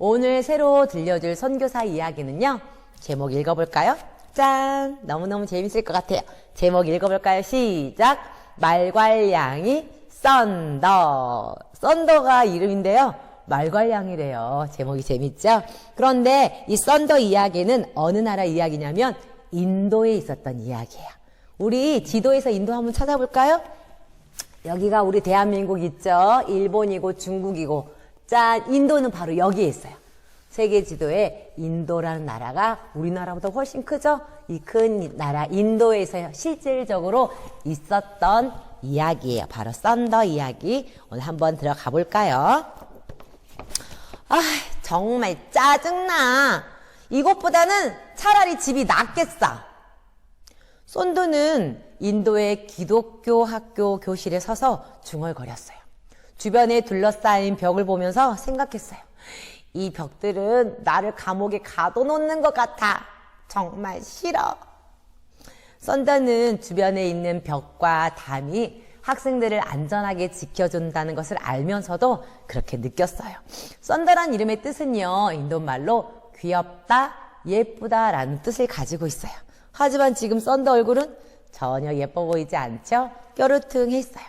오늘 새로 들려줄 선교사 이야기는요. 제목 읽어볼까요? 짠! 너무너무 재밌을 것 같아요. 제목 읽어볼까요? 시작! 말괄량이 썬더. 썬더가 이름인데요. 말괄량이래요. 제목이 재밌죠? 그런데 이 썬더 이야기는 어느 나라 이야기냐면 인도에 있었던 이야기예요. 우리 지도에서 인도 한번 찾아볼까요? 여기가 우리 대한민국 있죠? 일본이고 중국이고. 짠! 인도는 바로 여기에 있어요. 세계 지도에 인도라는 나라가 우리나라보다 훨씬 크죠? 이 큰 나라 인도에서 실질적으로 있었던 이야기예요. 바로 썬더 이야기. 오늘 한번 들어가 볼까요? 아, 정말 짜증나. 이것보다는 차라리 집이 낫겠어. 썬더는 인도의 기독교 학교 교실에 서서 중얼거렸어요. 주변에 둘러싸인 벽을 보면서 생각했어요. 이 벽들은 나를 감옥에 가둬놓는 것 같아. 정말 싫어. 썬더는 주변에 있는 벽과 담이 학생들을 안전하게 지켜준다는 것을 알면서도 그렇게 느꼈어요. 썬더란 이름의 뜻은요, 인도말로 귀엽다, 예쁘다 라는 뜻을 가지고 있어요. 하지만 지금 썬더 얼굴은 전혀 예뻐 보이지 않죠? 뾰루퉁했어요.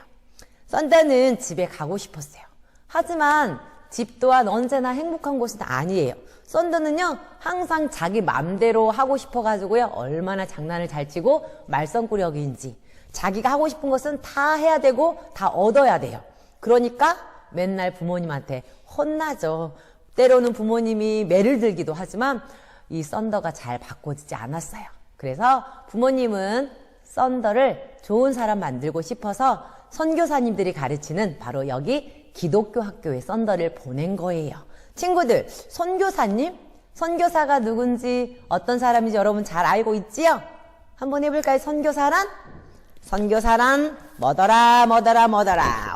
썬더는 집에 가고 싶었어요. 하지만 집 또한 언제나 행복한 곳은 아니에요. 썬더는요, 항상 자기 맘대로 하고 싶어가지고요, 얼마나 장난을 잘 치고 말썽꾸러기인지. 자기가 하고 싶은 것은 다 해야 되고 다 얻어야 돼요. 그러니까 맨날 부모님한테 혼나죠. 때로는 부모님이 매를 들기도 하지만 이 썬더가 잘 바꿔지지 않았어요. 그래서 부모님은 썬더를 좋은 사람 만들고 싶어서 선교사님들이 가르치는 바로 여기 기독교 학교에 썬더를 보낸 거예요. 친구들, 선교사님? 선교사가 누군지 어떤 사람인지 여러분 잘 알고 있지요? 한번 해볼까요? 선교사란? 선교사란 뭐더라.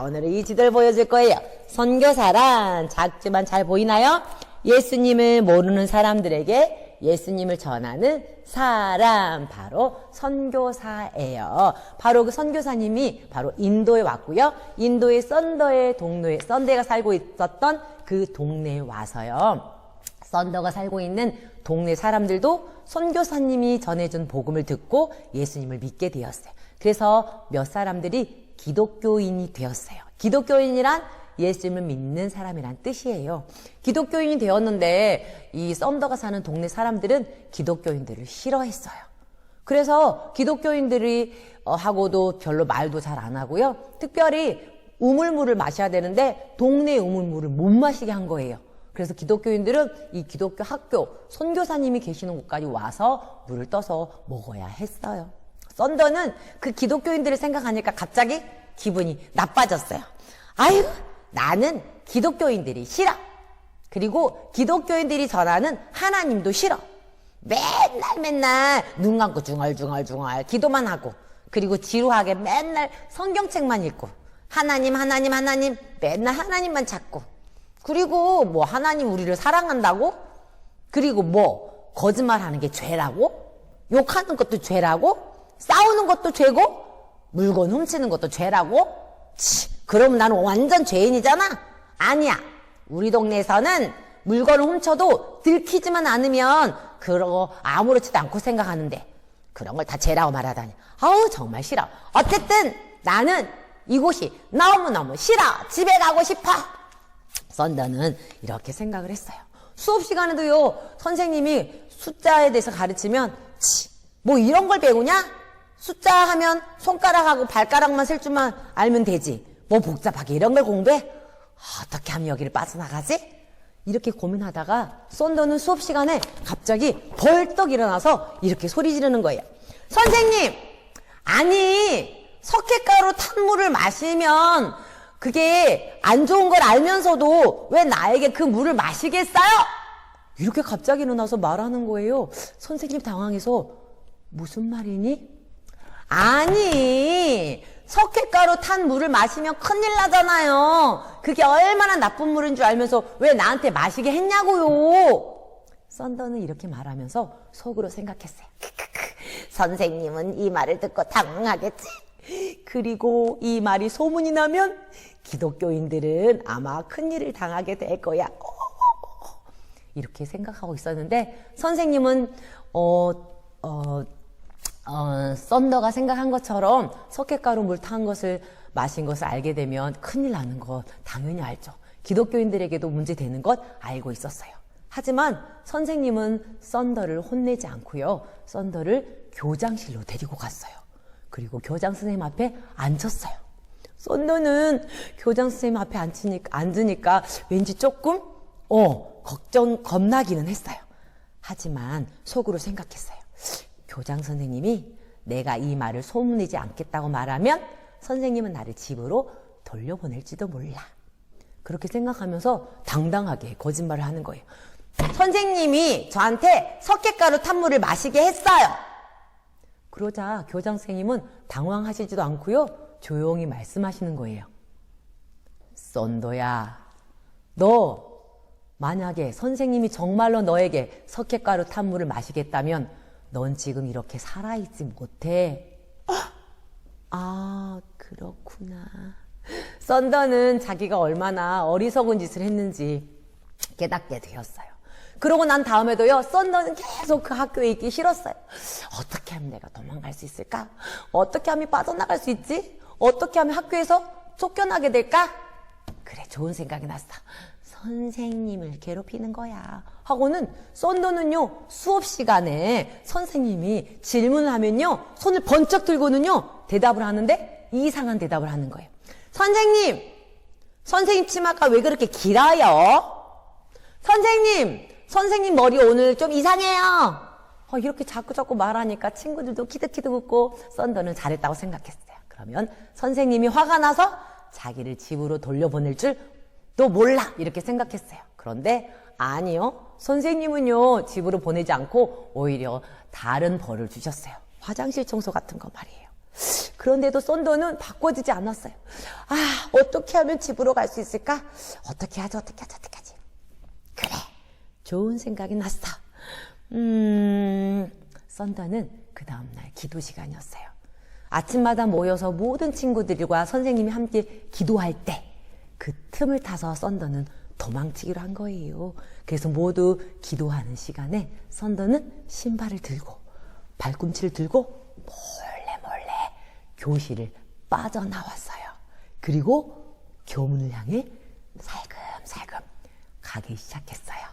오늘은 이 지도를 보여줄 거예요. 선교사란 작지만 잘 보이나요? 예수님을 모르는 사람들에게 예수님을 전하는 사람, 바로 선교사예요. 바로 그 선교사님이 바로 인도에 왔고요. 인도의 썬더의 동네에, 썬더가 살고 있었던 그 동네에 와서요, 썬더가 살고 있는 동네 사람들도 선교사님이 전해준 복음을 듣고 예수님을 믿게 되었어요. 그래서 몇 사람들이 기독교인이 되었어요. 기독교인이란 예수님을 믿는 사람이란 뜻이에요. 기독교인이 되었는데 이 썬더가 사는 동네 사람들은 기독교인들을 싫어했어요. 그래서 기독교인들이 하고도 별로 말도 잘 안 하고요. 특별히 우물물을 마셔야 되는데 동네 우물물을 못 마시게 한 거예요. 그래서 기독교인들은 이 기독교 학교 선교사님이 계시는 곳까지 와서 물을 떠서 먹어야 했어요. 썬더는 그 기독교인들을 생각하니까 갑자기 기분이 나빠졌어요. 아유, 나는 기독교인들이 싫어. 그리고 기독교인들이 전하는 하나님도 싫어. 맨날 눈 감고 중얼중얼 기도만 하고, 그리고 지루하게 맨날 성경책만 읽고, 하나님 맨날 하나님만 찾고, 그리고 뭐 하나님 우리를 사랑한다고? 그리고 뭐 거짓말하는 게 죄라고? 욕하는 것도 죄라고? 싸우는 것도 죄고? 물건 훔치는 것도 죄라고? 그럼 나는 완전 죄인이잖아? 아니야. 우리 동네에서는 물건을 훔쳐도 들키지만 않으면 그러고 아무렇지도 않고 생각하는데 그런 걸 다 죄라고 말하다니. 아우, 정말 싫어. 어쨌든 나는 이곳이 너무너무 싫어. 집에 가고 싶어. 썬더는 이렇게 생각을 했어요. 수업 시간에도요, 선생님이 숫자에 대해서 가르치면 뭐 이런 걸 배우냐? 숫자 하면 손가락하고 발가락만 쓸 줄만 알면 되지. 뭐 복잡하게 이런 걸 공부해? 어떻게 하면 여기를 빠져나가지? 이렇게 고민하다가 썬더는 수업 시간에 갑자기 벌떡 일어나서 이렇게 소리 지르는 거예요. 선생님! 아니, 석회가루 탄 물을 마시면 그게 안 좋은 걸 알면서도 왜 나에게 그 물을 마시겠어요? 이렇게 갑자기 일어나서 말하는 거예요. 선생님 당황해서 무슨 말이니? 아니, 석회가루 탄 물을 마시면 큰일 나잖아요. 그게 얼마나 나쁜 물인 줄 알면서 왜 나한테 마시게 했냐고요. 썬더는 이렇게 말하면서 속으로 생각했어요. 선생님은 이 말을 듣고 당황하겠지. 그리고 이 말이 소문이 나면 기독교인들은 아마 큰일을 당하게 될 거야. 이렇게 생각하고 있었는데 선생님은 썬더가 생각한 것처럼 석회가루 물 탄 것을 마신 것을 알게 되면 큰일 나는 것 당연히 알죠. 기독교인들에게도 문제 되는 것 알고 있었어요. 하지만 선생님은 썬더를 혼내지 않고요. 썬더를 교장실로 데리고 갔어요. 그리고 교장 선생님 앞에 앉혔어요. 썬더는 교장 선생님 앞에 앉으니까 왠지 조금 겁나기는 했어요. 하지만 속으로 생각했어요. 교장 선생님이 내가 이 말을 소문내지 않겠다고 말하면 선생님은 나를 집으로 돌려보낼지도 몰라. 그렇게 생각하면서 당당하게 거짓말을 하는 거예요. 선생님이 저한테 석회가루 탄 물을 마시게 했어요. 그러자 교장 선생님은 당황하시지도 않고요. 조용히 말씀하시는 거예요. 썬더야, 너 만약에 선생님이 정말로 너에게 석회가루 탄 물을 마시겠다면 넌 지금 이렇게 살아있지 못해. 아, 그렇구나. 썬더는 자기가 얼마나 어리석은 짓을 했는지 깨닫게 되었어요. 그러고 난 다음에도요, 썬더는 계속 그 학교에 있기 싫었어요. 어떻게 하면 내가 도망갈 수 있을까? 어떻게 하면 빠져나갈 수 있지? 어떻게 하면 학교에서 쫓겨나게 될까? 그래, 좋은 생각이 났어. 선생님을 괴롭히는 거야. 하고는 썬더는요, 수업 시간에 선생님이 질문을 하면요, 손을 번쩍 들고는요, 대답을 하는데 이상한 대답을 하는 거예요. 선생님 치마가 왜 그렇게 길어요? 선생님 머리 오늘 좀 이상해요. 이렇게 자꾸 말하니까 친구들도 키득키득 웃고 썬더는 잘했다고 생각했어요. 그러면 선생님이 화가 나서 자기를 집으로 돌려보낼 줄도 몰라 이렇게 생각했어요. 그런데 아니요. 선생님은요, 집으로 보내지 않고 오히려 다른 벌을 주셨어요. 화장실 청소 같은 거 말이에요. 그런데도 썬더는 바꿔지지 않았어요. 아, 어떻게 하면 집으로 갈 수 있을까? 어떻게 하지? 그래, 좋은 생각이 났어. 썬더는 그 다음날 기도 시간이었어요. 아침마다 모여서 모든 친구들과 선생님이 함께 기도할 때 그 틈을 타서 썬더는 도망치기로 한 거예요. 그래서 모두 기도하는 시간에 썬더는 신발을 들고 발꿈치를 들고 몰래 교실을 빠져나왔어요. 그리고 교문을 향해 살금살금 가기 시작했어요.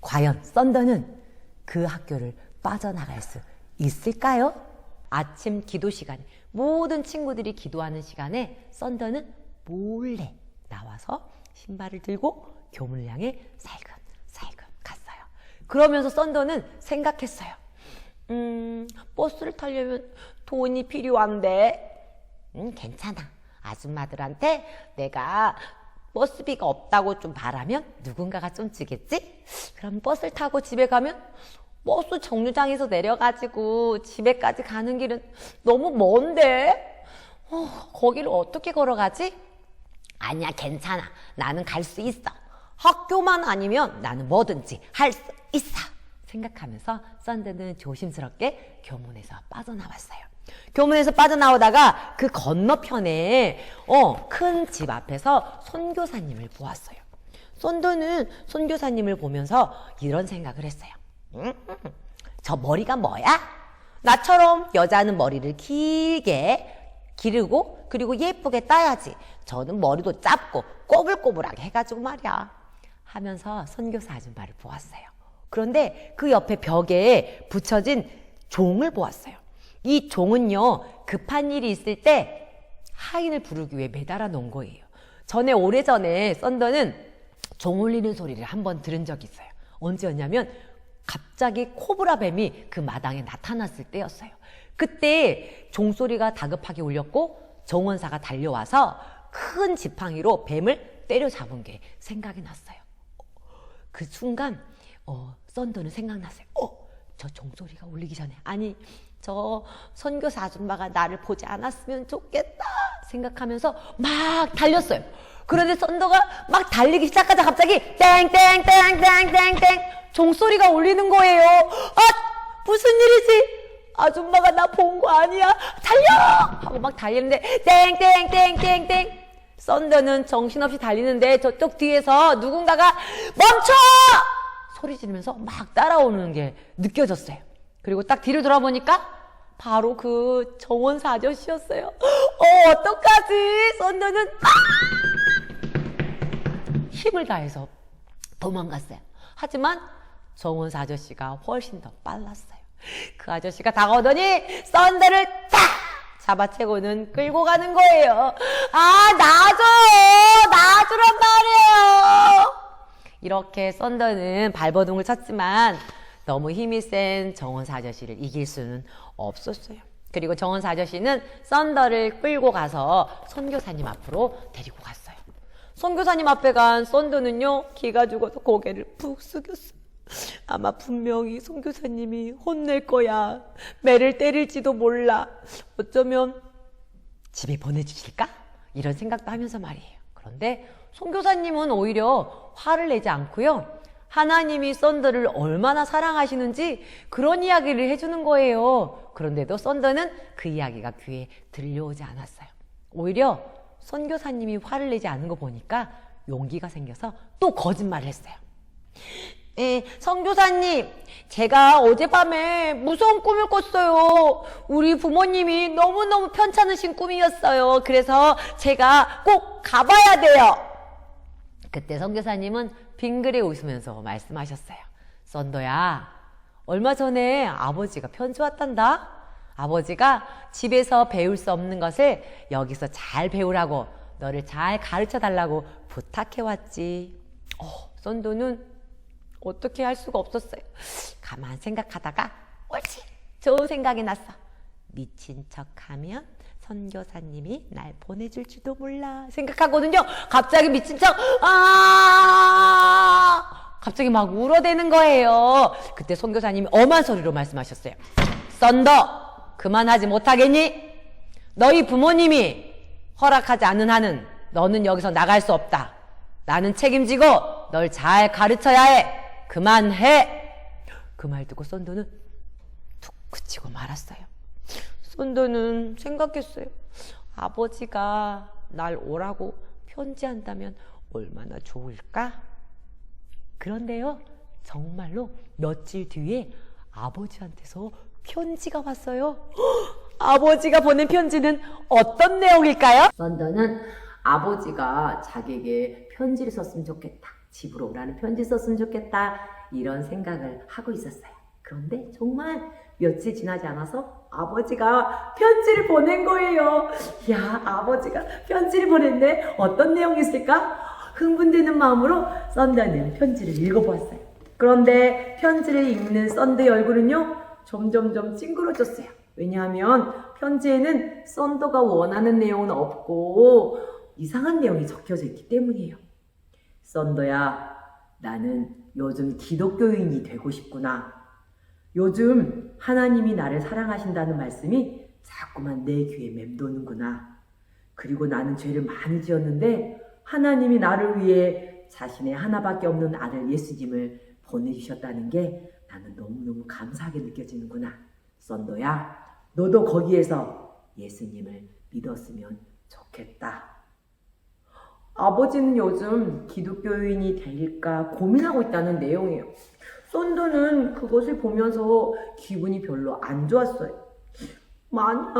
과연 썬더는 그 학교를 빠져나갈 수 있을까요? 아침 기도 시간에 모든 친구들이 기도하는 시간에 썬더는 몰래 나와서 신발을 들고 교문을 향해 살금살금 갔어요. 그러면서 썬더는 생각했어요. 버스를 타려면 돈이 필요한데 괜찮아. 아줌마들한테 내가 버스비가 없다고 좀 말하면 누군가가 좀 주겠지? 그럼 버스를 타고 집에 가면 버스 정류장에서 내려가지고 집에까지 가는 길은 너무 먼데 거기를 어떻게 걸어가지? 아니야, 괜찮아. 나는 갈 수 있어. 학교만 아니면 나는 뭐든지 할 수 있어. 생각하면서 썬더는 조심스럽게 교문에서 빠져나왔어요. 교문에서 빠져나오다가 그 건너편에 큰 집 앞에서 선교사님을 보았어요. 썬더는 선교사님을 보면서 이런 생각을 했어요. 저 머리가 뭐야? 나처럼 여자는 머리를 길게 기르고 그리고 예쁘게 따야지. 저는 머리도 짧고 꼬불꼬불하게 해가지고 말이야. 하면서 선교사 아줌마를 보았어요. 그런데 그 옆에 벽에 붙여진 종을 보았어요. 이 종은요, 급한 일이 있을 때 하인을 부르기 위해 매달아 놓은 거예요. 오래전에 썬더는 종 울리는 소리를 한번 들은 적이 있어요. 언제였냐면 갑자기 코브라 뱀이 그 마당에 나타났을 때였어요. 그때 종소리가 다급하게 울렸고 정원사가 달려와서 큰 지팡이로 뱀을 때려잡은 게 생각이 났어요. 그 순간 썬더는 생각났어요. 저 종소리가 울리기 전에, 아니 저 선교사 아줌마가 나를 보지 않았으면 좋겠다 생각하면서 막 달렸어요. 그런데 썬더가 막 달리기 시작하자 갑자기 땡땡땡땡땡땡 종소리가 울리는 거예요. 무슨 일이지? 아줌마가 나 본 거 아니야? 달려! 하고 막 달리는데 땡땡땡땡땡 썬더는 정신없이 달리는데 저쪽 뒤에서 누군가가 멈춰! 소리 지르면서 막 따라오는 게 느껴졌어요. 그리고 딱 뒤를 돌아보니까 바로 그 정원사 아저씨였어요. 어떡하지? 썬더는 힘을 다해서 도망갔어요. 하지만 정원사 아저씨가 훨씬 더 빨랐어요. 그 아저씨가 다가오더니 썬더를 딱 잡아채고는 끌고 가는 거예요. 놔주란 말이에요. 이렇게 썬더는 발버둥을 쳤지만 너무 힘이 센 정원사 아저씨를 이길 수는 없었어요. 그리고 정원사 아저씨는 썬더를 끌고 가서 선교사님 앞으로 데리고 갔어요. 선교사님 앞에 간 썬더는요, 기가 죽어서 고개를 푹 숙였어요. 아마 분명히 선교사님이 혼낼 거야. 매를 때릴지도 몰라. 어쩌면 집에 보내주실까? 이런 생각도 하면서 말이에요. 그런데 선교사님은 오히려 화를 내지 않고요, 하나님이 썬더를 얼마나 사랑하시는지 그런 이야기를 해주는 거예요. 그런데도 썬더는 그 이야기가 귀에 들려오지 않았어요. 오히려 선교사님이 화를 내지 않은 거 보니까 용기가 생겨서 또 거짓말을 했어요. 선교사님, 제가 어젯밤에 무서운 꿈을 꿨어요. 우리 부모님이 너무너무 편찮으신 꿈이었어요. 그래서 제가 꼭 가봐야 돼요. 그때 선교사님은 빙그레 웃으면서 말씀하셨어요. 썬더야, 얼마 전에 아버지가 편지 왔단다. 아버지가 집에서 배울 수 없는 것을 여기서 잘 배우라고, 너를 잘 가르쳐 달라고 부탁해왔지. 썬더는 어떻게 할 수가 없었어요. 가만 생각하다가 옳지, 좋은 생각이 났어. 미친 척하면 선교사님이 날 보내줄지도 몰라 생각하거든요. 갑자기 미친 척 갑자기 막 울어대는 거예요. 그때 선교사님이 엄한 소리로 말씀하셨어요. 썬더, 그만하지 못하겠니? 너희 부모님이 허락하지 않는 한은 너는 여기서 나갈 수 없다. 나는 책임지고 널 잘 가르쳐야 해. 그만해. 그 말 듣고 썬더는 툭 그치고 말았어요. 썬더는 생각했어요. 아버지가 날 오라고 편지한다면 얼마나 좋을까? 그런데요, 정말로 며칠 뒤에 아버지한테서 편지가 왔어요. 아버지가 보낸 편지는 어떤 내용일까요? 썬더는 아버지가 자기에게 편지를 썼으면 좋겠다, 집으로 오라는 편지 썼으면 좋겠다, 이런 생각을 하고 있었어요. 그런데 정말 며칠 지나지 않아서 아버지가 편지를 보낸 거예요. 야, 아버지가 편지를 보냈네. 어떤 내용이 있을까? 흥분되는 마음으로 썬더는 편지를 읽어보았어요. 그런데 편지를 읽는 썬더의 얼굴은요, 점점점 찡그러졌어요. 왜냐하면 편지에는 썬더가 원하는 내용은 없고 이상한 내용이 적혀져 있기 때문이에요. 썬더야, 나는 요즘 기독교인이 되고 싶구나. 요즘 하나님이 나를 사랑하신다는 말씀이 자꾸만 내 귀에 맴도는구나. 그리고 나는 죄를 많이 지었는데 하나님이 나를 위해 자신의 하나밖에 없는 아들 예수님을 보내주셨다는 게 나는 너무너무 감사하게 느껴지는구나. 썬더야, 너도 거기에서 예수님을 믿었으면 좋겠다. 아버지는 요즘 기독교인이 될까 고민하고 있다는 내용이에요. 썬더는 그것을 보면서 기분이 별로 안 좋았어요. 만약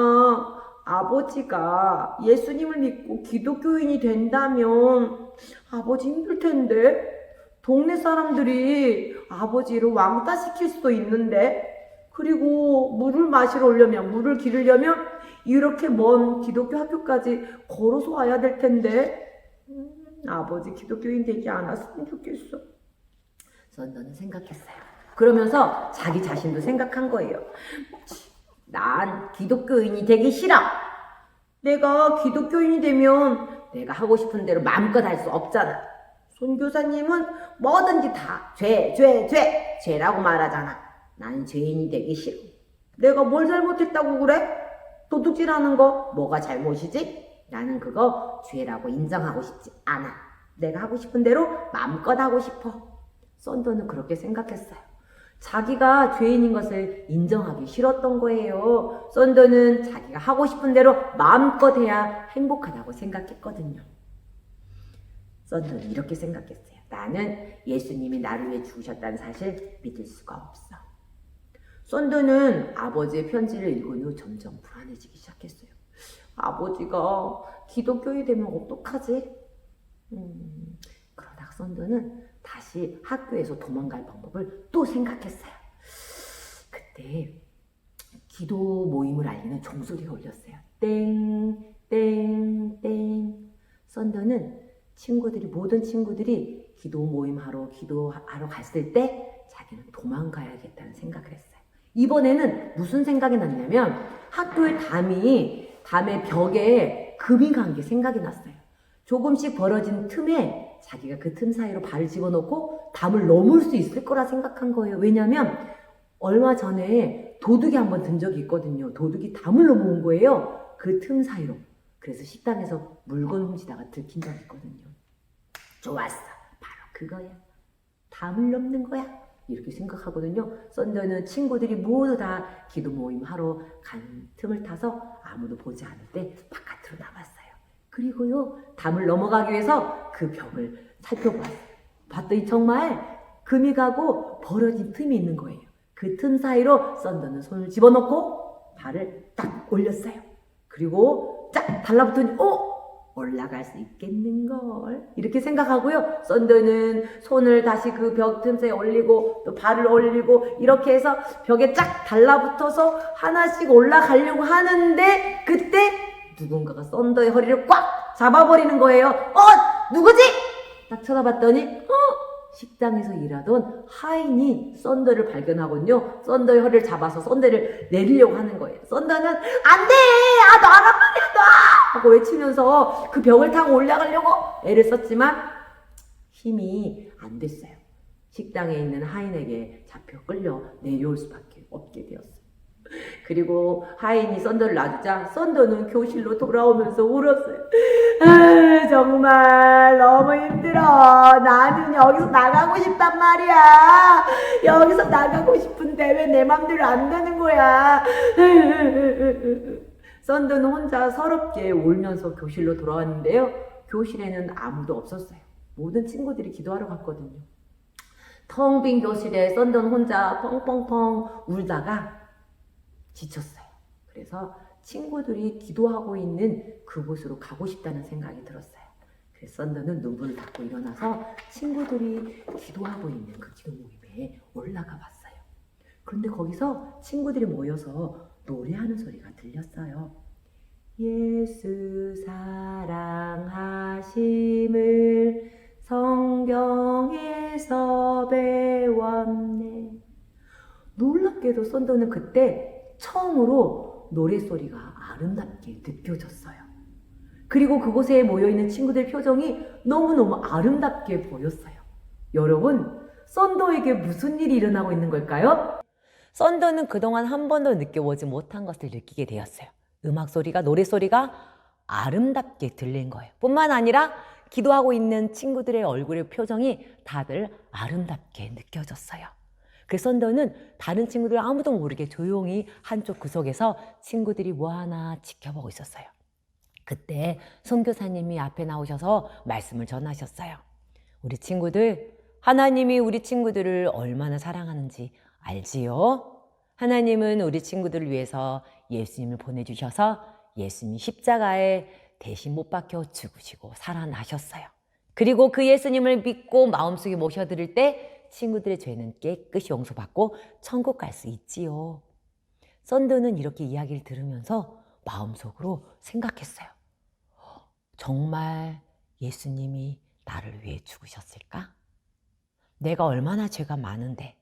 아버지가 예수님을 믿고 기독교인이 된다면 아버지 힘들 텐데, 동네 사람들이 아버지를 왕따 시킬 수도 있는데, 그리고 물을 기르려면 이렇게 먼 기독교 학교까지 걸어서 와야 될 텐데, 아버지 기독교인 되지 않았으면 좋겠어. 썬더는 생각했어요. 그러면서 자기 자신도 생각한 거예요. 난 기독교인이 되기 싫어. 내가 기독교인이 되면 내가 하고 싶은 대로 마음껏 할 수 없잖아. 선교사님은 뭐든지 다 죄라고 말하잖아. 난 죄인이 되기 싫어. 내가 뭘 잘못했다고 그래? 도둑질하는 거 뭐가 잘못이지? 나는 그거 죄라고 인정하고 싶지 않아. 내가 하고 싶은 대로 마음껏 하고 싶어. 썬더는 그렇게 생각했어요. 자기가 죄인인 것을 인정하기 싫었던 거예요. 썬더는 자기가 하고 싶은 대로 마음껏 해야 행복하다고 생각했거든요. 썬더는 이렇게 생각했어요. 나는 예수님이 나를 위해 죽으셨다는 사실 믿을 수가 없어. 썬더는 아버지의 편지를 읽은 후 점점 불안해지기 시작했어요. 아버지가 기독교인이 되면 어떡하지? 그러다가 썬더는 다시 학교에서 도망갈 방법을 또 생각했어요. 그때 기도 모임을 알리는 종소리가 울렸어요. 땡, 땡, 땡. 썬더는 모든 친구들이 기도 모임하러 기도하러 갔을 때 자기는 도망가야겠다는 생각을 했어요. 이번에는 무슨 생각이 났냐면 학교의 담의 벽에 금이 간 게 생각이 났어요. 조금씩 벌어진 틈에 자기가 그 틈 사이로 발을 집어넣고 담을 넘을 수 있을 거라 생각한 거예요. 왜냐하면 얼마 전에 도둑이 한번 든 적이 있거든요. 도둑이 담을 넘어온 거예요. 그 틈 사이로. 그래서 식당에서 물건 훔치다가 들킨 적이 있거든요. 좋았어. 바로 그거야. 담을 넘는 거야. 이렇게 생각하거든요. 썬더는 친구들이 모두 다 기도 모임 하러 간 틈을 타서 아무도 보지 않을 때 바깥으로 나왔어요. 그리고요, 담을 넘어가기 위해서 그 벽을 살펴보았어요. 봤더니 정말 금이 가고 벌어진 틈이 있는 거예요. 그 틈 사이로 썬더는 손을 집어넣고 발을 딱 올렸어요. 그리고 쫙 달라붙더니 올라갈 수 있겠는걸 이렇게 생각하고요. 썬더는 손을 다시 그 벽 틈새에 올리고 또 발을 올리고 이렇게 해서 벽에 쫙 달라붙어서 하나씩 올라가려고 하는데 그때 누군가가 썬더의 허리를 꽉 잡아버리는 거예요. 누구지? 딱 쳐다봤더니 식당에서 일하던 하인이 썬더를 발견하거든요. 썬더의 허리를 잡아서 썬더를 내리려고 하는 거예요. 썬더는 안 돼! 놔란 말이야, 놔! 하고 외치면서 그 벽을 타고 올라가려고 애를 썼지만 힘이 안 됐어요. 식당에 있는 하인에게 잡혀 끌려 내려올 수밖에 없게 되었어요. 그리고 하인이 썬더를 놔주자 썬더는 교실로 돌아오면서 울었어요. 정말 너무 힘들어. 나는 여기서 나가고 싶단 말이야. 여기서 나가고 싶은데 왜 내 맘대로 안 되는 거야. 썬더는 혼자 서럽게 울면서 교실로 돌아왔는데요. 교실에는 아무도 없었어요. 모든 친구들이 기도하러 갔거든요. 텅 빈 교실에 썬더는 혼자 펑펑펑 울다가 지쳤어요. 그래서 친구들이 기도하고 있는 그곳으로 가고 싶다는 생각이 들었어요. 그래서 썬더는 눈물을 닦고 일어나서 친구들이 기도하고 있는 그 기도 모임에 올라가 봤어요. 그런데 거기서 친구들이 모여서 노래하는 소리가 들렸어요. 예수 사랑하심을 성경에서 배웠네. 놀랍게도 썬더는 그때 처음으로 노래소리가 아름답게 느껴졌어요. 그리고 그곳에 모여있는 친구들 표정이 너무너무 아름답게 보였어요. 여러분, 썬더에게 무슨 일이 일어나고 있는 걸까요? 썬더는 그동안 한 번도 느껴보지 못한 것을 느끼게 되었어요. 음악소리가, 노래소리가 아름답게 들린 거예요. 뿐만 아니라 기도하고 있는 친구들의 얼굴의 표정이 다들 아름답게 느껴졌어요. 그래서 썬더는 다른 친구들 아무도 모르게 조용히 한쪽 구석에서 친구들이 뭐하나 지켜보고 있었어요. 그때 선교사님이 앞에 나오셔서 말씀을 전하셨어요. 우리 친구들, 하나님이 우리 친구들을 얼마나 사랑하는지 알지요? 하나님은 우리 친구들을 위해서 예수님을 보내주셔서 예수님이 십자가에 대신 못 박혀 죽으시고 살아나셨어요. 그리고 그 예수님을 믿고 마음속에 모셔드릴 때 친구들의 죄는 깨끗이 용서받고 천국 갈 수 있지요. 썬더는 이렇게 이야기를 들으면서 마음속으로 생각했어요. 정말 예수님이 나를 위해 죽으셨을까? 내가 얼마나 죄가 많은데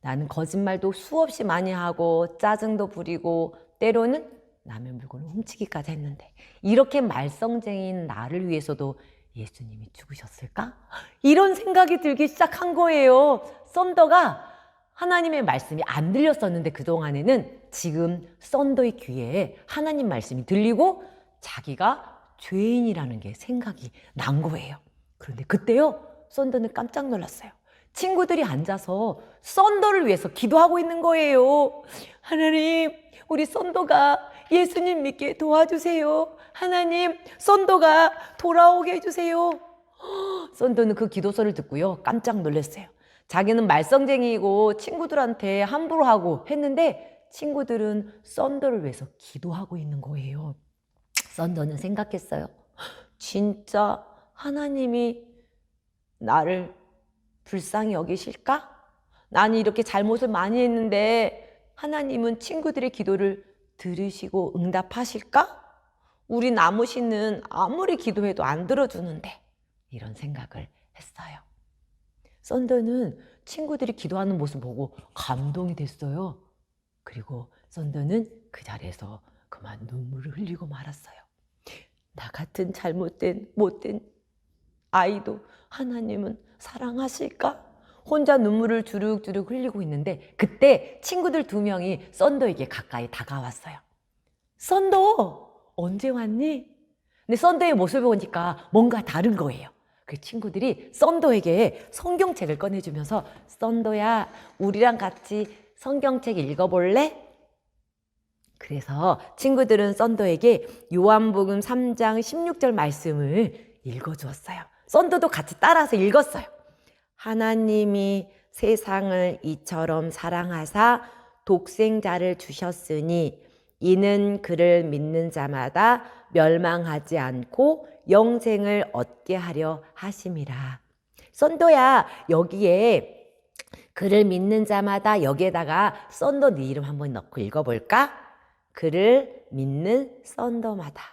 나는 거짓말도 수없이 많이 하고 짜증도 부리고 때로는 남의 물건을 훔치기까지 했는데 이렇게 말썽쟁이인 나를 위해서도 예수님이 죽으셨을까? 이런 생각이 들기 시작한 거예요. 썬더가 하나님의 말씀이 안 들렸었는데 그동안에는 지금 썬더의 귀에 하나님 말씀이 들리고 자기가 죄인이라는 게 생각이 난 거예요. 그런데 그때요, 썬더는 깜짝 놀랐어요. 친구들이 앉아서 썬더를 위해서 기도하고 있는 거예요. 하나님, 우리 썬더가 예수님 믿게 도와주세요. 하나님, 썬더가 돌아오게 해주세요. 썬더는 그 기도서를 듣고요, 깜짝 놀랐어요. 자기는 말썽쟁이고 친구들한테 함부로 하고 했는데 친구들은 썬더를 위해서 기도하고 있는 거예요. 썬더는 생각했어요. 진짜 하나님이 나를 불쌍히 여기실까? 나는 이렇게 잘못을 많이 했는데 하나님은 친구들의 기도를 들으시고 응답하실까? 우리 나무신은 아무리 기도해도 안 들어주는데, 이런 생각을 했어요. 썬더는 친구들이 기도하는 모습 보고 감동이 됐어요. 그리고 썬더는 그 자리에서 그만 눈물을 흘리고 말았어요. 나 같은 잘못된 못된 아이도 하나님은 사랑하실까? 혼자 눈물을 주룩주룩 흘리고 있는데 그때 친구들 2명이 썬더에게 가까이 다가왔어요. 썬더, 언제 왔니? 근데 썬더의 모습을 보니까 뭔가 다른 거예요. 그 친구들이 썬더에게 성경책을 꺼내주면서 썬더야, 우리랑 같이 성경책 읽어볼래? 그래서 친구들은 썬더에게 요한복음 3장 16절 말씀을 읽어주었어요. 썬더도 같이 따라서 읽었어요. 하나님이 세상을 이처럼 사랑하사 독생자를 주셨으니 이는 그를 믿는 자마다 멸망하지 않고 영생을 얻게 하려 하심이라. 썬더야, 여기에 그를 믿는 자마다, 여기에다가 썬더 네 이름 한번 넣고 읽어볼까? 그를 믿는 썬더마다.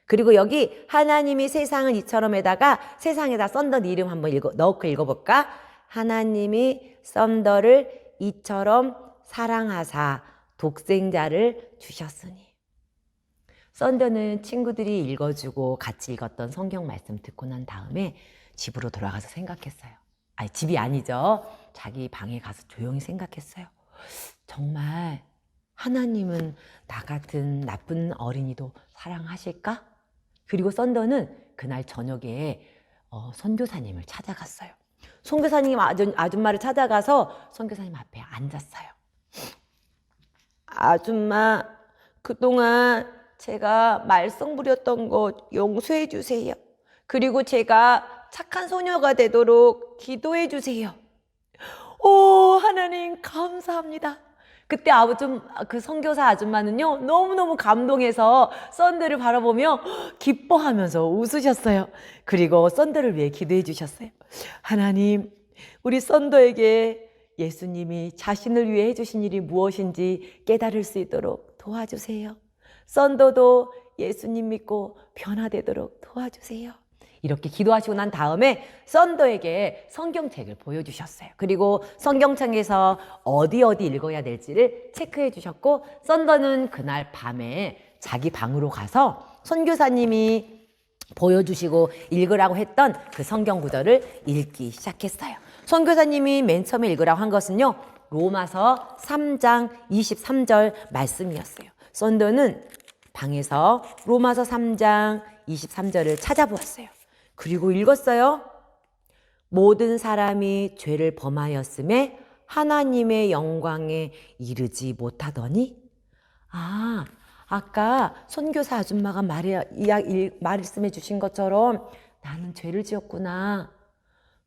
그리고 여기 하나님이 세상을 이처럼에다가 세상에다 썬더 네 이름 한번 넣고 읽어볼까? 하나님이 썬더를 이처럼 사랑하사 독생자를 주셨으니. 썬더는 친구들이 읽어주고 같이 읽었던 성경 말씀 듣고 난 다음에 집으로 돌아가서 생각했어요. 아니, 집이 아니죠. 자기 방에 가서 조용히 생각했어요. 정말 하나님은 나 같은 나쁜 어린이도 사랑하실까? 그리고 썬더는 그날 저녁에 선교사님을 찾아갔어요. 선교사님 아줌마를 찾아가서 선교사님 앞에 앉았어요. 아줌마, 그동안 제가 말썽 부렸던 거 용서해 주세요. 그리고 제가 착한 소녀가 되도록 기도해 주세요. 오, 하나님 감사합니다. 그때 그 선교사 아줌마는요, 너무너무 감동해서 썬더를 바라보며 기뻐하면서 웃으셨어요. 그리고 썬더를 위해 기도해 주셨어요. 하나님, 우리 썬더에게 예수님이 자신을 위해 해주신 일이 무엇인지 깨달을 수 있도록 도와주세요. 썬더도 예수님 믿고 변화되도록 도와주세요. 이렇게 기도하시고 난 다음에 썬더에게 성경책을 보여주셨어요. 그리고 성경책에서 어디 읽어야 될지를 체크해 주셨고, 썬더는 그날 밤에 자기 방으로 가서 선교사님이 보여주시고 읽으라고 했던 그 성경 구절을 읽기 시작했어요. 선교사님이 맨 처음에 읽으라고 한 것은요, 로마서 3장 23절 말씀이었어요. 썬더는 방에서 로마서 3장 23절을 찾아보았어요. 그리고 읽었어요. 모든 사람이 죄를 범하였음에 하나님의 영광에 이르지 못하더니. 아까 선교사 아줌마가 말씀해 주신 것처럼 나는 죄를 지었구나.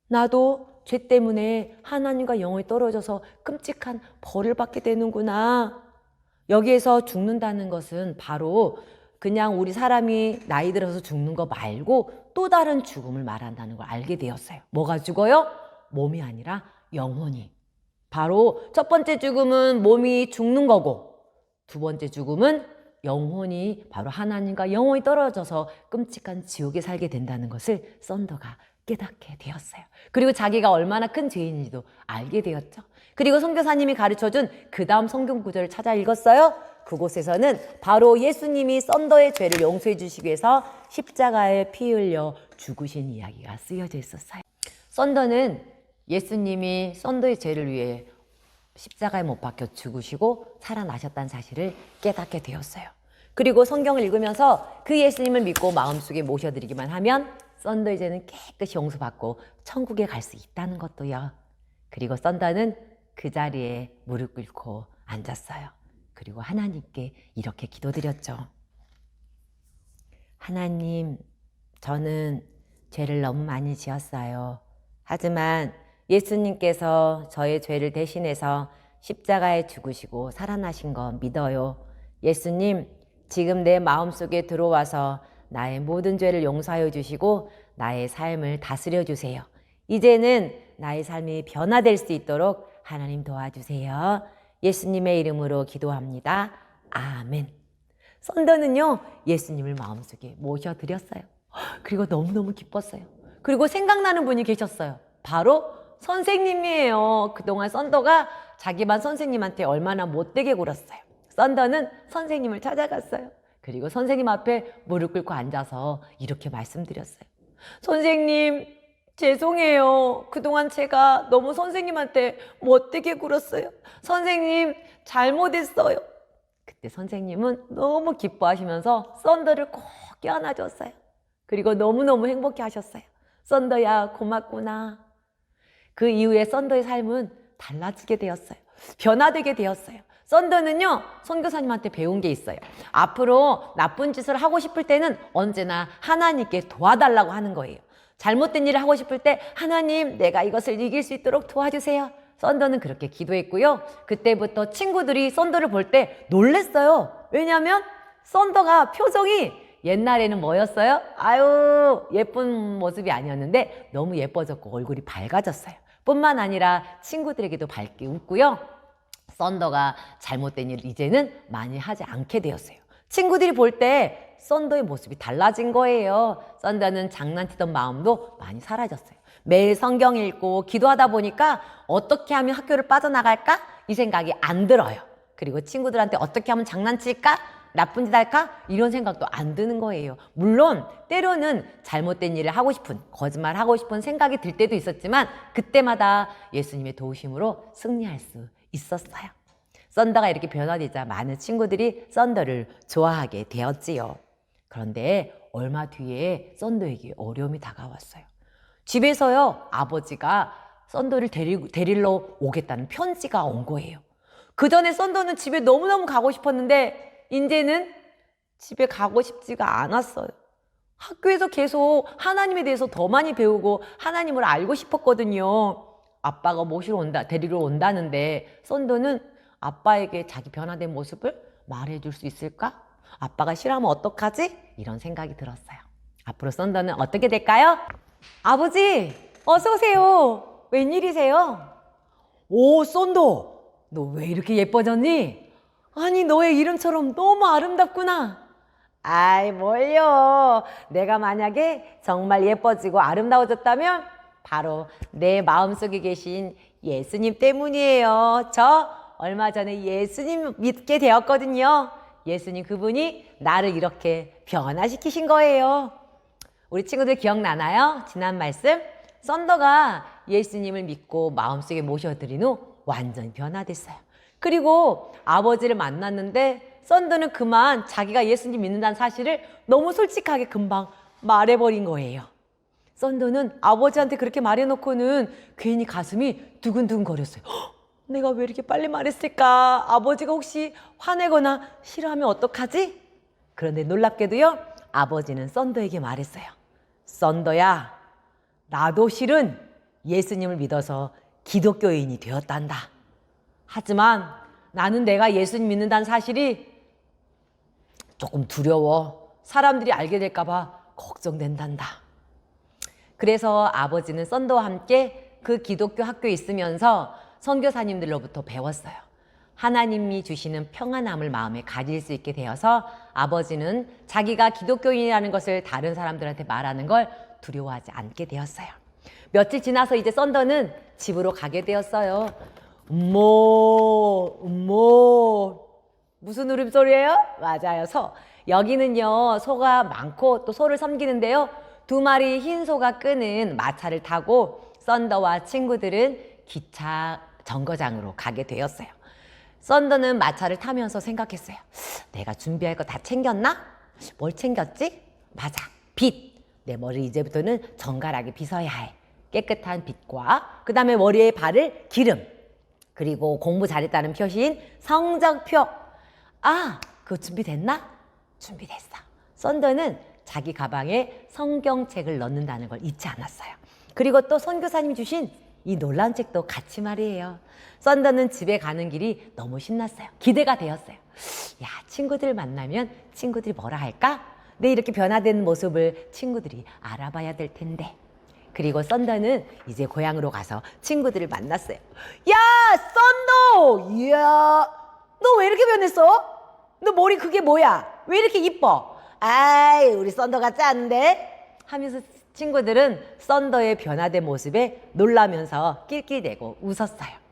나도 죄 때문에 하나님과 영원히 떨어져서 끔찍한 벌을 받게 되는구나. 여기에서 죽는다는 것은 바로 그냥 우리 사람이 나이 들어서 죽는 거 말고 또 다른 죽음을 말한다는 걸 알게 되었어요. 뭐가 죽어요? 몸이 아니라 영혼이. 바로 첫 번째 죽음은 몸이 죽는 거고, 두 번째 죽음은 영혼이 바로 하나님과 영원히 떨어져서 끔찍한 지옥에 살게 된다는 것을 썬더가 깨닫게 되었어요. 그리고 자기가 얼마나 큰 죄인인지도 알게 되었죠. 그리고 선교사님이 가르쳐준 그 다음 성경 구절을 찾아 읽었어요. 그곳에서는 바로 예수님이 썬더의 죄를 용서해 주시기 위해서 십자가에 피 흘려 죽으신 이야기가 쓰여져 있었어요. 썬더는 예수님이 썬더의 죄를 위해 십자가에 못 박혀 죽으시고 살아나셨다는 사실을 깨닫게 되었어요. 그리고 성경을 읽으면서 그 예수님을 믿고 마음속에 모셔드리기만 하면 썬더의 죄는 깨끗이 용서받고 천국에 갈 수 있다는 것도요. 그리고 썬더는 그 자리에 무릎 꿇고 앉았어요. 그리고 하나님께 이렇게 기도드렸죠. 하나님, 저는 죄를 너무 많이 지었어요. 하지만 예수님께서 저의 죄를 대신해서 십자가에 죽으시고 살아나신 거 믿어요. 예수님, 지금 내 마음속에 들어와서 나의 모든 죄를 용서하여 주시고 나의 삶을 다스려 주세요. 이제는 나의 삶이 변화될 수 있도록 하나님 도와주세요. 예수님의 이름으로 기도합니다. 아멘. 썬더는요, 예수님을 마음속에 모셔드렸어요. 그리고 너무너무 기뻤어요. 그리고 생각나는 분이 계셨어요. 바로 선생님이에요. 그동안 썬더가 자기 반 선생님한테 얼마나 못되게 굴었어요. 썬더는 선생님을 찾아갔어요. 그리고 선생님 앞에 무릎 꿇고 앉아서 이렇게 말씀드렸어요. 선생님, 죄송해요. 그동안 제가 너무 선생님한테 못되게 굴었어요. 선생님, 잘못했어요. 그때 선생님은 너무 기뻐하시면서 썬더를 꼭 껴안아줬어요. 그리고 너무너무 행복해 하셨어요. 썬더야, 고맙구나. 그 이후에 썬더의 삶은 달라지게 되었어요. 변화되게 되었어요. 썬더는요, 선교사님한테 배운 게 있어요. 앞으로 나쁜 짓을 하고 싶을 때는 언제나 하나님께 도와달라고 하는 거예요. 잘못된 일을 하고 싶을 때 하나님, 내가 이것을 이길 수 있도록 도와주세요. 썬더는 그렇게 기도했고요. 그때부터 친구들이 썬더를 볼 때 놀랬어요. 왜냐하면 썬더가 표정이 옛날에는 뭐였어요? 아유, 예쁜 모습이 아니었는데 너무 예뻐졌고 얼굴이 밝아졌어요. 뿐만 아니라 친구들에게도 밝게 웃고요. 썬더가 잘못된 일을 이제는 많이 하지 않게 되었어요. 친구들이 볼 때 썬더의 모습이 달라진 거예요. 썬더는 장난치던 마음도 많이 사라졌어요. 매일 성경 읽고 기도하다 보니까 어떻게 하면 학교를 빠져나갈까? 이 생각이 안 들어요. 그리고 친구들한테 어떻게 하면 장난칠까? 나쁜 짓 할까? 이런 생각도 안 드는 거예요. 물론 때로는 잘못된 일을 하고 싶은, 거짓말 하고 싶은 생각이 들 때도 있었지만 그때마다 예수님의 도우심으로 승리할 수 있었어요. 썬더가 이렇게 변화되자 많은 친구들이 썬더를 좋아하게 되었지요. 그런데 얼마 뒤에 썬더에게 어려움이 다가왔어요. 집에서요, 아버지가 썬더를 데리러 오겠다는 편지가 온 거예요. 그 전에 썬더는 집에 너무너무 가고 싶었는데 이제는 집에 가고 싶지가 않았어요. 학교에서 계속 하나님에 대해서 더 많이 배우고 하나님을 알고 싶었거든요. 아빠가 데리러 온다는데 썬더는 아빠에게 자기 변화된 모습을 말해줄 수 있을까? 아빠가 싫어하면 어떡하지? 이런 생각이 들었어요. 앞으로 썬더는 어떻게 될까요? 아버지, 어서 오세요. 웬일이세요? 오, 썬더, 너 왜 이렇게 예뻐졌니? 아니, 너의 이름처럼 너무 아름답구나. 아이, 뭘요. 내가 만약에 정말 예뻐지고 아름다워졌다면 바로 내 마음속에 계신 예수님 때문이에요. 저 얼마 전에 예수님 믿게 되었거든요. 예수님 그분이 나를 이렇게 변화시키신 거예요. 우리 친구들 기억나나요? 지난 말씀 썬더가 예수님을 믿고 마음속에 모셔드린 후 완전히 변화됐어요. 그리고 아버지를 만났는데 썬더는 그만 자기가 예수님 믿는다는 사실을 너무 솔직하게 금방 말해버린 거예요. 썬더는 아버지한테 그렇게 말해놓고는 괜히 가슴이 두근두근 거렸어요. 내가 왜 이렇게 빨리 말했을까? 아버지가 혹시 화내거나 싫어하면 어떡하지? 그런데 놀랍게도요, 아버지는 썬더에게 말했어요. 썬더야, 나도 실은 예수님을 믿어서 기독교인이 되었단다. 하지만 나는 내가 예수님 믿는다는 사실이 조금 두려워. 사람들이 알게 될까봐 걱정된단다. 그래서 아버지는 썬더와 함께 그 기독교 학교에 있으면서 선교사님들로부터 배웠어요. 하나님이 주시는 평안함을 마음에 가질 수 있게 되어서 아버지는 자기가 기독교인이라는 것을 다른 사람들한테 말하는 걸 두려워하지 않게 되었어요. 며칠 지나서 이제 썬더는 집으로 가게 되었어요. 무슨 울음소리예요? 맞아요, 소. 여기는요, 소가 많고 또 소를 섬기는데요, 2마리 흰 소가 끄는 마차를 타고 썬더와 친구들은 기차 정거장으로 가게 되었어요. 썬더는 마차를 타면서 생각했어요. 내가 준비할 거 다 챙겼나? 뭘 챙겼지? 맞아, 빗. 내 머리 이제부터는 정갈하게 빗어야 해. 깨끗한 빗과 그 다음에 머리에 바를 기름, 그리고 공부 잘했다는 표시인 성적표. 아, 그거 준비됐나? 준비됐어. 썬더는 자기 가방에 성경책을 넣는다는 걸 잊지 않았어요. 그리고 또 선교사님이 주신 이 놀라운 책도 같이 말이에요. 썬더는 집에 가는 길이 너무 신났어요. 기대가 되었어요. 야, 친구들 만나면 친구들이 뭐라 할까? 내 이렇게 변화된 모습을 친구들이 알아봐야 될 텐데. 그리고 썬더는 이제 고향으로 가서 친구들을 만났어요. 야, 썬더! 이야, 너 왜 이렇게 변했어? 너 머리 그게 뭐야? 왜 이렇게 이뻐? 아이, 우리 썬더 같지 않은데? 하면서 친구들은 썬더의 변화된 모습에 놀라면서 낄낄대고 웃었어요.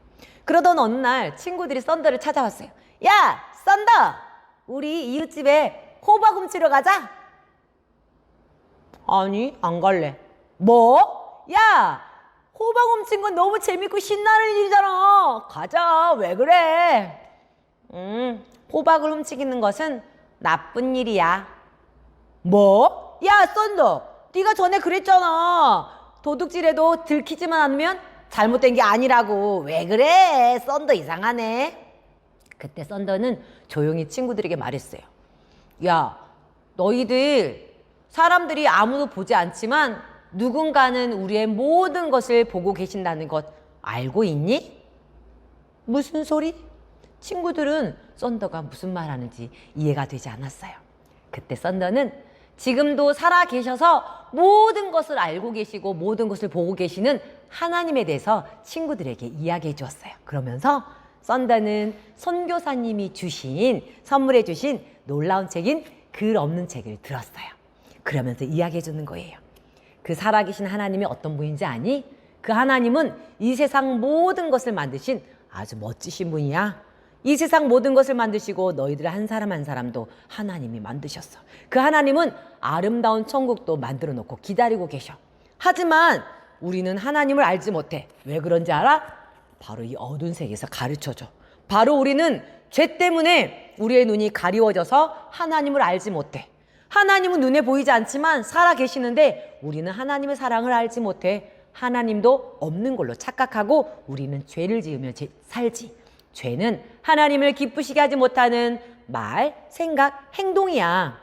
그러던 어느 날 친구들이 썬더를 찾아왔어요. 야, 썬더! 우리 이웃집에 호박 훔치러 가자. 아니, 안 갈래. 뭐? 야, 호박 훔친 건 너무 재밌고 신나는 일이잖아. 가자. 왜 그래? 호박을 훔치는 것은 나쁜 일이야. 뭐? 야, 썬더, 네가 전에 그랬잖아. 도둑질해도 들키지만 않으면 잘못된 게 아니라고. 왜 그래? 썬더 이상하네. 그때 썬더는 조용히 친구들에게 말했어요. 야, 너희들 사람들이 아무도 보지 않지만 누군가는 우리의 모든 것을 보고 계신다는 것 알고 있니? 무슨 소리? 친구들은 썬더가 무슨 말 하는지 이해가 되지 않았어요. 그때 썬더는 지금도 살아 계셔서 모든 것을 알고 계시고 모든 것을 보고 계시는 하나님에 대해서 친구들에게 이야기해 주었어요. 그러면서 썬더는 선교사님이 선물해 주신 놀라운 책인 글 없는 책을 들었어요. 그러면서 이야기해 주는 거예요. 그 살아계신 하나님이 어떤 분인지 아니? 그 하나님은 이 세상 모든 것을 만드신 아주 멋지신 분이야. 이 세상 모든 것을 만드시고 너희들 한 사람 한 사람도 하나님이 만드셨어. 그 하나님은 아름다운 천국도 만들어 놓고 기다리고 계셔. 하지만 우리는 하나님을 알지 못해. 왜 그런지 알아? 바로 이 어두운 세계에서 가르쳐줘. 바로 우리는 죄 때문에 우리의 눈이 가리워져서 하나님을 알지 못해. 하나님은 눈에 보이지 않지만 살아 계시는데 우리는 하나님의 사랑을 알지 못해. 하나님도 없는 걸로 착각하고 우리는 죄를 지으며 살지. 죄는 하나님을 기쁘시게 하지 못하는 말, 생각, 행동이야.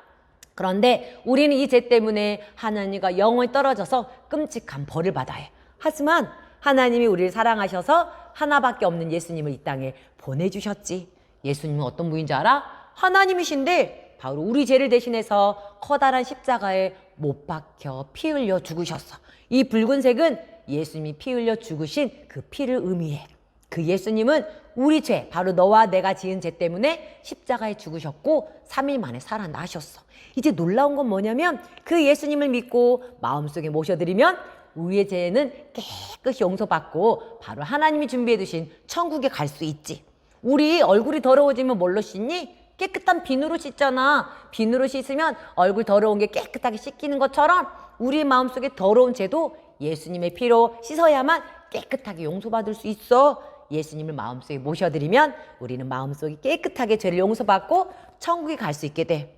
그런데 우리는 이 죄 때문에 하나님과 영원히 떨어져서 끔찍한 벌을 받아야 해. 하지만 하나님이 우리를 사랑하셔서 하나밖에 없는 예수님을 이 땅에 보내주셨지. 예수님은 어떤 분인지 알아? 하나님이신데 바로 우리 죄를 대신해서 커다란 십자가에 못 박혀 피 흘려 죽으셨어. 이 붉은색은 예수님이 피 흘려 죽으신 그 피를 의미해. 그 예수님은 우리 죄, 바로 너와 내가 지은 죄 때문에 십자가에 죽으셨고 3일 만에 살아나셨어. 이제 놀라운 건 뭐냐면 그 예수님을 믿고 마음속에 모셔드리면 우리의 죄는 깨끗이 용서받고 바로 하나님이 준비해 두신 천국에 갈 수 있지. 우리 얼굴이 더러워지면 뭘로 씻니? 깨끗한 비누로 씻잖아. 비누로 씻으면 얼굴 더러운 게 깨끗하게 씻기는 것처럼 우리 마음속에 더러운 죄도 예수님의 피로 씻어야만 깨끗하게 용서받을 수 있어. 예수님을 마음속에 모셔드리면 우리는 마음속에 깨끗하게 죄를 용서받고 천국에 갈 수 있게 돼.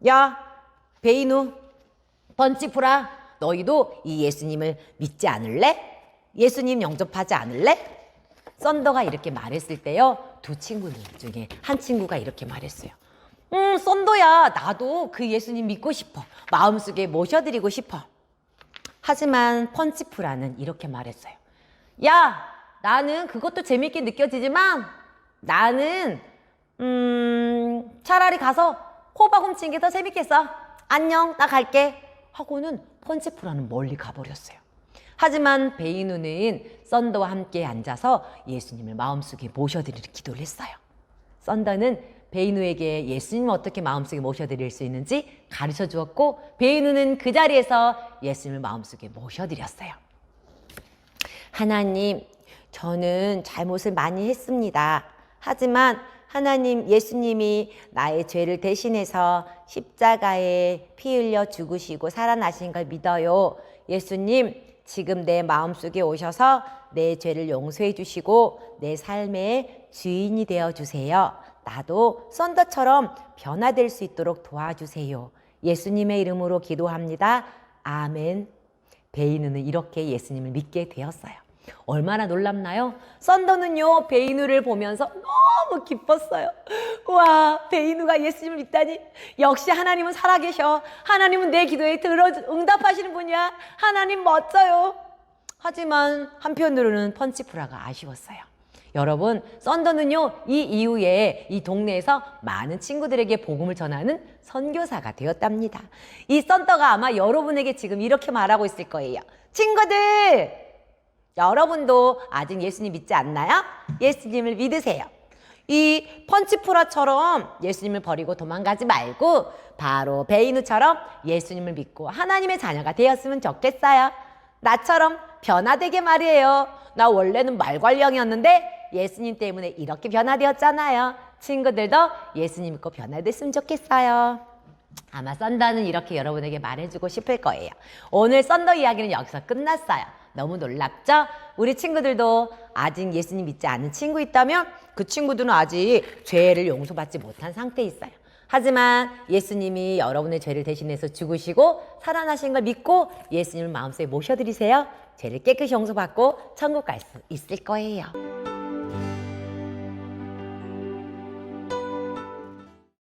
야, 베이누, 번치프라, 너희도 이 예수님을 믿지 않을래? 예수님 영접하지 않을래? 썬더가 이렇게 말했을 때요, 두 친구들 중에 한 친구가 이렇게 말했어요. 썬더야, 나도 그 예수님 믿고 싶어. 마음속에 모셔드리고 싶어. 하지만 펀치프라는 이렇게 말했어요. 야, 나는 그것도 재밌게 느껴지지만 나는 차라리 가서 호박 훔친 게 더 재밌겠어. 안녕, 나 갈게. 하고는 펀치프라는 멀리 가버렸어요. 하지만 베이누는 썬더와 함께 앉아서 예수님을 마음속에 모셔드릴 기도를 했어요. 썬더는 베이누에게 예수님을 어떻게 마음속에 모셔드릴 수 있는지 가르쳐 주었고 베이누는 그 자리에서 예수님을 마음속에 모셔드렸어요. 하나님, 저는 잘못을 많이 했습니다. 하지만 하나님, 예수님이 나의 죄를 대신해서 십자가에 피 흘려 죽으시고 살아나신 걸 믿어요. 예수님, 지금 내 마음속에 오셔서 내 죄를 용서해 주시고 내 삶의 주인이 되어 주세요. 나도 썬더처럼 변화될 수 있도록 도와주세요. 예수님의 이름으로 기도합니다. 아멘. 베이누는 이렇게 예수님을 믿게 되었어요. 얼마나 놀랍나요? 썬더는요, 베이누를 보면서 너무 기뻤어요. 와, 베이누가 예수님을 믿다니. 역시 하나님은 살아계셔. 하나님은 내 기도에 응답하시는 분이야. 하나님 멋져요. 하지만 한편으로는 펀치프라가 아쉬웠어요. 여러분, 썬더는요, 이 이후에 이 동네에서 많은 친구들에게 복음을 전하는 선교사가 되었답니다. 이 썬더가 아마 여러분에게 지금 이렇게 말하고 있을 거예요. 친구들! 여러분도 아직 예수님 믿지 않나요? 예수님을 믿으세요. 이 펀치프라처럼 예수님을 버리고 도망가지 말고 바로 베이누처럼 예수님을 믿고 하나님의 자녀가 되었으면 좋겠어요. 나처럼 변화되게 말이에요. 나 원래는 말괄량이었는데 예수님 때문에 이렇게 변화되었잖아요. 친구들도 예수님 믿고 변화됐으면 좋겠어요. 아마 썬더는 이렇게 여러분에게 말해주고 싶을 거예요. 오늘 썬더 이야기는 여기서 끝났어요. 너무 놀랍죠? 우리 친구들도 아직 예수님 믿지 않는 친구 있다면 그 친구들은 아직 죄를 용서받지 못한 상태에 있어요. 하지만 예수님이 여러분의 죄를 대신해서 죽으시고 살아나신 걸 믿고 예수님을 마음속에 모셔드리세요. 죄를 깨끗이 용서받고 천국 갈 수 있을 거예요.